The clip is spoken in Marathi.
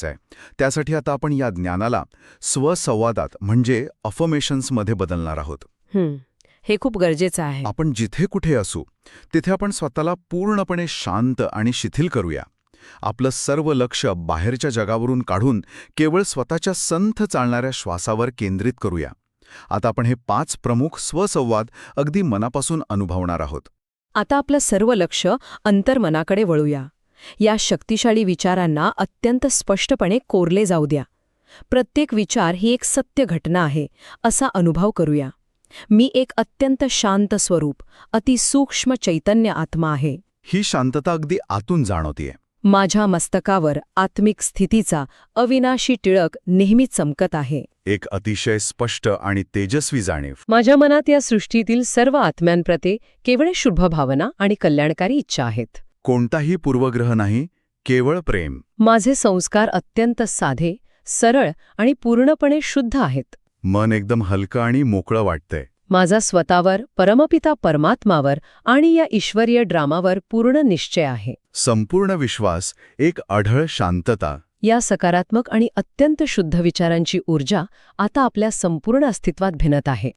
आहे. त्यासाठी आता आपण या ज्ञानाला स्वसंवादात म्हणजे अफर्मेशन्समध्ये बदलणार आहोत. हे खूप गरजेचं आहे. आपण जिथे कुठे असू तिथे आपण स्वतःला पूर्णपणे शांत आणि शिथिल करूया. आपलं सर्व लक्ष बाहेरच्या जगावरून काढून केवळ स्वतःच्या संथ चालणाऱ्या श्वासावर केंद्रित करूया. आता आपण हे 5 प्रमुख स्वसंवाद अगदी मनापासून अनुभवणार आहोत. आता आपलं सर्व लक्ष अंतर्मनाकडे वळूया. या शक्तिशाली विचारांना अत्यंत स्पष्टपणे कोरले जाऊ द्या. प्रत्येक विचार ही एक सत्य घटना आहे असा अनुभव करूया. मी एक अत्यंत शांत स्वरूप, अतिसूक्ष्म चैतन्य आत्मा आहे. ही शांतता अगदी आतून जाणवतीये. माझ्या मस्तकावर आत्मिक स्थितीचा अविनाशी टिळक नेहमी चमकत आहे. एक अतिशय स्पष्ट आणि तेजस्वी जाणीव. माझ्या मनात या सृष्टीतील सर्व आत्म्यांप्रती केवळ शुभ भावना आणि कल्याणकारी इच्छा आहेत. कोणताही पूर्वग्रह नाही, केवळ प्रेम. माझे संस्कार अत्यंत साधे, सरळ आणि पूर्णपणे शुद्ध आहेत. मन एकदम हलकं आणि मोकळं वाटतंय. माझा स्वतःवर, परमपिता परमात्मावर आणि या ईश्वरीय ड्रामावर पूर्ण निश्चय आहे. संपूर्ण विश्वास, एक अढळ शांतता. या सकारात्मक आणि अत्यंत शुद्ध विचारांची ऊर्जा आता आपल्या संपूर्ण अस्तित्वात भिनत आहे.